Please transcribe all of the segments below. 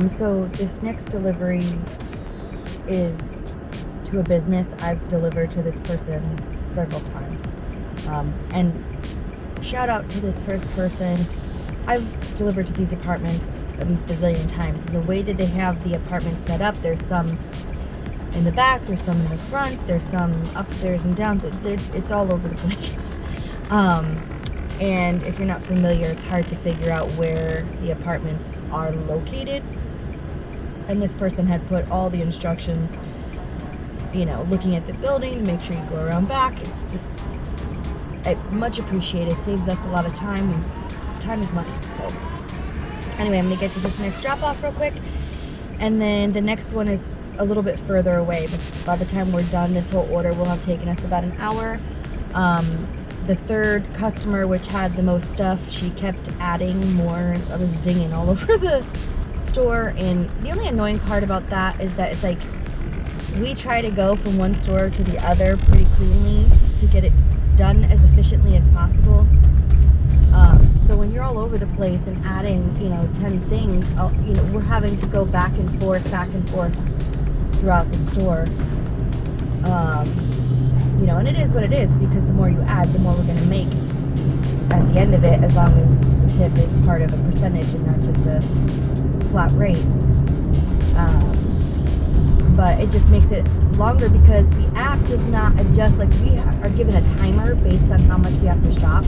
So this next delivery is to a business. I've delivered to this person several times. And shout out to this first person. I've delivered to these apartments a bazillion times. And the way that they have the apartments set up, there's some in the back, there's some in the front, there's some upstairs and down. It's all over the place. And if you're not familiar, it's hard to figure out where the apartments are located. And this person had put all the instructions, looking at the building to make sure you go around back. It's just much appreciated. Saves us a lot of time, and time is money. So anyway, I'm gonna get to this next drop off real quick, and then the next one is a little bit further away, but by the time we're done, this whole order will have taken us about an hour. The third customer, which had the most stuff, she kept adding more. I was dinging all over the store, and the only annoying part about that is that it's like we try to go from one store to the other pretty cleanly to get it done as efficiently as possible. So when you're all over the place and adding 10 things, we're having to go back and forth throughout the store. And it is what it is, because the more you add, the more we're going to make at the end of it, as long as the tip is part of a percentage and not just a flat rate. But it just makes it longer because the app does not adjust. Like, we are given a timer based on how much we have to shop,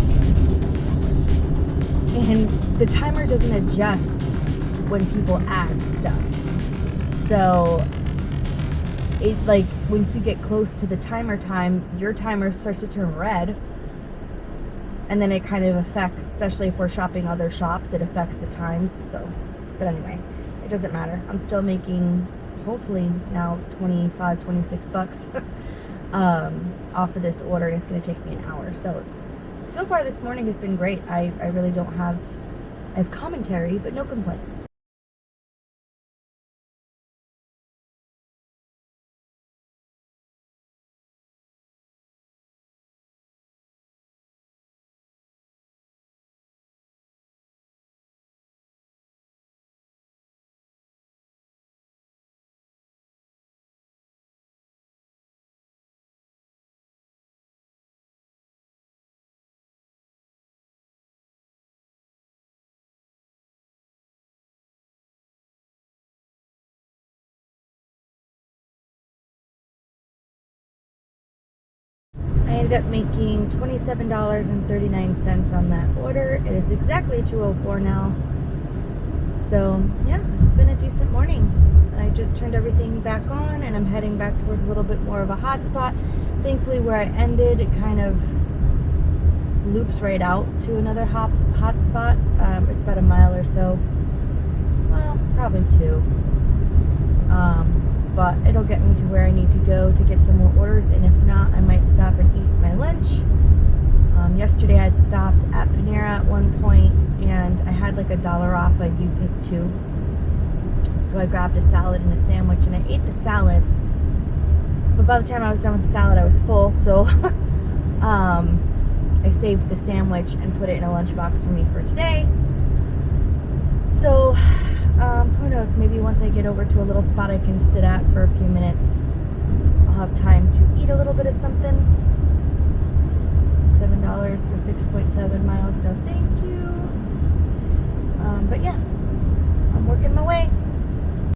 and the timer doesn't adjust when people add stuff. So it, like, once you get close to the timer time, your timer starts to turn red, and then it kind of affects, especially if we're shopping other shops, it affects the times. So, but anyway, it doesn't matter. I'm still making, hopefully now, 26 bucks off of this order, and it's going to take me an hour. So far this morning has been great. I really don't have, I have commentary, but no complaints. I ended up making $27.39 on that order. It is exactly 2:04 now. So yeah, it's been a decent morning. I just turned everything back on, and I'm heading back towards a little bit more of a hot spot. Thankfully, where I ended, it kind of loops right out to another hot spot. It's about a mile or so. Well, probably 2. But it'll get me to where I need to go to get some more orders, and if not, I might stop and eat my lunch. Yesterday I had stopped at Panera at one point, and I had like $1 off a You Pick 2. So I grabbed a salad and a sandwich, and I ate the salad. But by the time I was done with the salad, I was full, so I saved the sandwich and put it in a lunchbox for me for today. So who knows, maybe once I get over to a little spot I can sit at for a few minutes, I'll have time to eat a little bit of something. $7 for 6.7 miles, no thank you. But yeah, I'm working my way.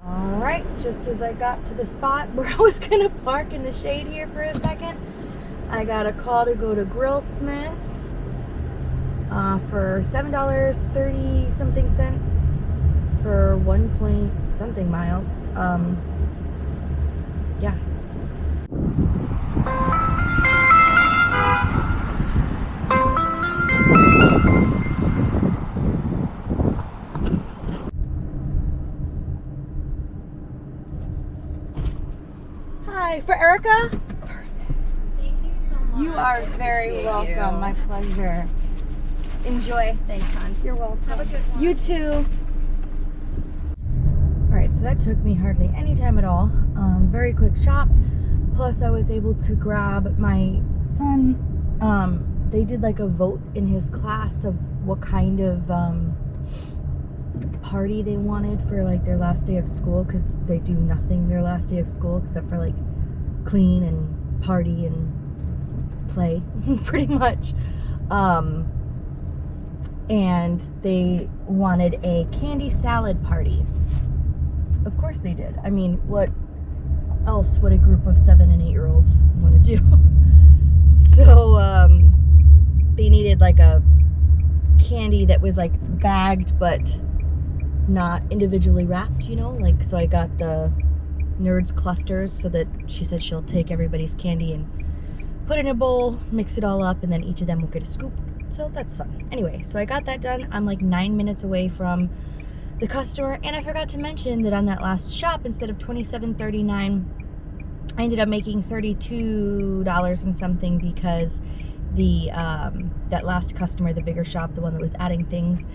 Alright, just as I got to the spot where I was gonna park in the shade here for a second, I got a call to go to Grillsmith for $7.30 something cents for 1 point something miles. Yeah. Hi, for Erica? Thank you so much. You are very welcome. You. My pleasure. Enjoy. Thanks, hon. You're welcome. Have a good one. You too. Alright, so that took me hardly any time at all. Very quick shop. Plus I was able to grab my son. They did like a vote in his class of what kind of party they wanted for like their last day of school, because they do nothing their last day of school except for like clean and party and play pretty much. And they wanted a candy salad party. Of course they did. I mean, what else would a group of 7 and 8 year olds want to do? So they needed like a candy that was like bagged but not individually wrapped, you know, like, so I got the Nerds clusters, so that she said she'll take everybody's candy and put it in a bowl, mix it all up, and then each of them will get a scoop. So that's fun. Anyway, so I got that done. I'm like 9 minutes away from the customer, and I forgot to mention that on that last shop, instead of $27.39, I ended up making $32 and something, because the that last customer, the bigger shop, the one that was adding things,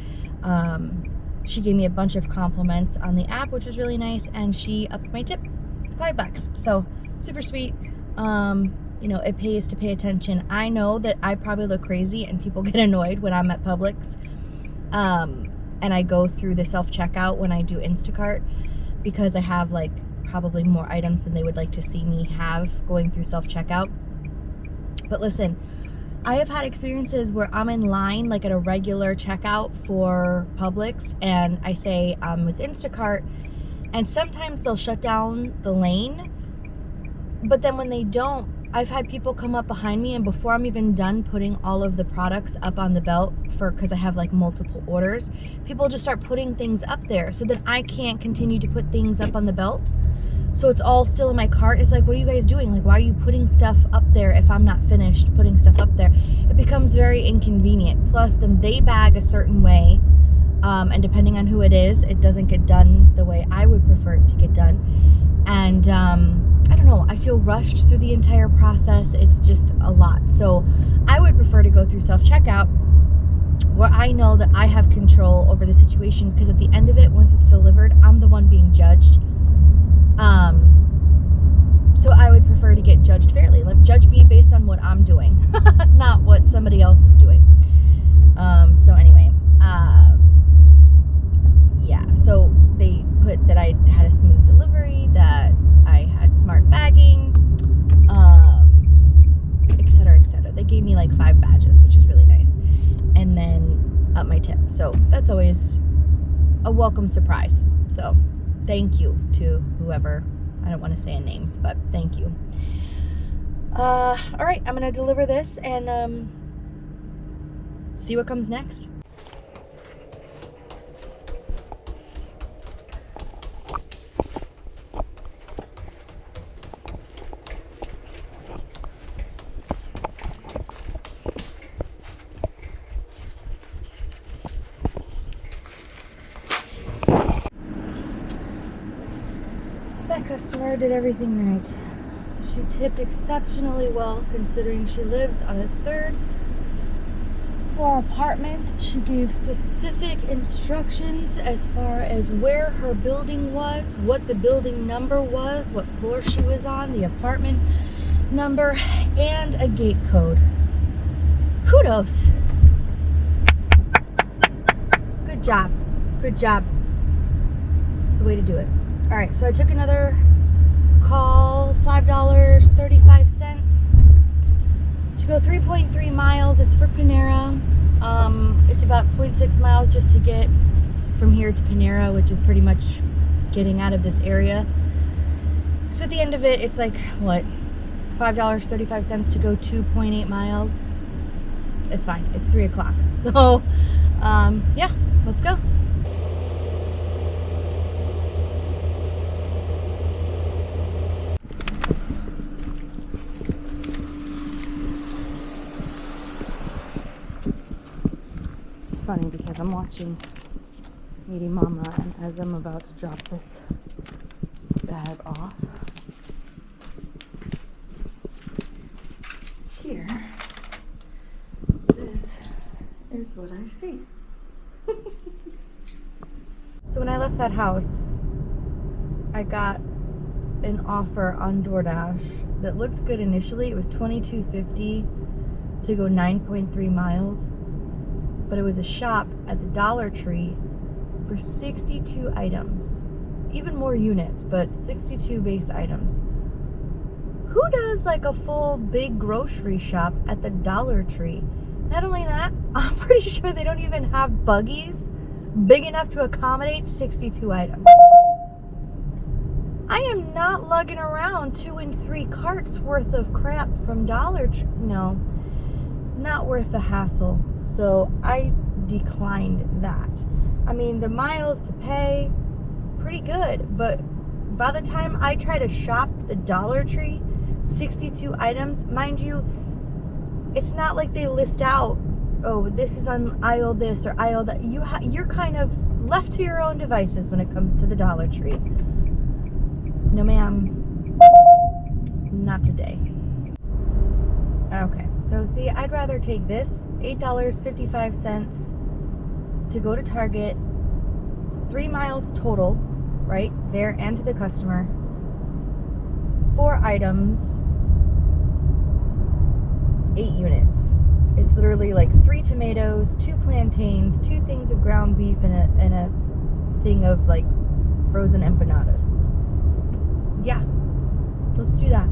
she gave me a bunch of compliments on the app, which was really nice, and she upped my tip to $5. So super sweet. You know, it pays to pay attention. I know that I probably look crazy and people get annoyed when I'm at Publix, and I go through the self-checkout when I do Instacart, because I have like probably more items than they would like to see me have going through self-checkout. But listen, I have had experiences where I'm in line like at a regular checkout for Publix, and I say I'm with Instacart, and sometimes they'll shut down the lane, but then when they don't, I've had people come up behind me, and before I'm even done putting all of the products up on the belt, because I have like multiple orders, people just start putting things up there, so that I can't continue to put things up on the belt. So it's all still in my cart. It's like, what are you guys doing? Like, why are you putting stuff up there if I'm not finished putting stuff up there? It becomes very inconvenient. Plus, then they bag a certain way, and depending on who it is, it doesn't get done the way I would prefer it to get done. And I don't know, I feel rushed through the entire process. It's just a lot. So I would prefer to go through self-checkout, where I know that I have control over the situation, because at the end of it, once it's delivered, I'm the one being judged. So I would prefer to get judged fairly. Like, judge me based on what I'm doing, not what somebody else is doing. So anyway, yeah, so they put that I had a smooth delivery, that I had smart bagging, etc., etc. They gave me like 5 badges, which is really nice, and then up my tip. So that's always a welcome surprise. So thank you to whoever. I don't want to say a name, but thank you. All right, I'm gonna deliver this and see what comes next. That customer did everything right. She tipped exceptionally well, considering she lives on a 3rd floor apartment. She gave specific instructions as far as where her building was, what the building number was, what floor she was on, the apartment number, and a gate code. Kudos. Good job. Good job. It's the way to do it. All right, so I took another call, $5.35 to go 3.3 miles. It's for Panera. It's about 0.6 miles just to get from here to Panera, which is pretty much getting out of this area. So at the end of it, it's like, what, $5.35 to go 2.8 miles. It's fine. It's 3 o'clock. So, yeah, let's go. Funny because I'm watching Meeting Mama, and as I'm about to drop this bag off, here, this is what I see. So when I left that house, I got an offer on DoorDash that looked good initially. It was $22.50 to go 9.3 miles. But it was a shop at the Dollar Tree for 62 items. Even more units, but 62 base items. Who does like a full big grocery shop at the Dollar Tree? Not only that, I'm pretty sure they don't even have buggies big enough to accommodate 62 items. I am not lugging around 2 and 3 carts worth of crap from Dollar Tree. No, not worth the hassle. So I declined that. I mean, the miles to pay, pretty good, but by the time I try to shop the Dollar Tree, 62 items, mind you, it's not like they list out, oh, this is on aisle this or aisle that. You're kind of left to your own devices when it comes to the Dollar Tree. No, ma'am, not today. Okay, so see, I'd rather take this $8.55 to go to Target. It's 3 miles total, right there and to the customer. 4 items, 8 units. It's literally like 3 tomatoes, 2 plantains, 2 things of ground beef, and a thing of like frozen empanadas. Yeah, let's do that.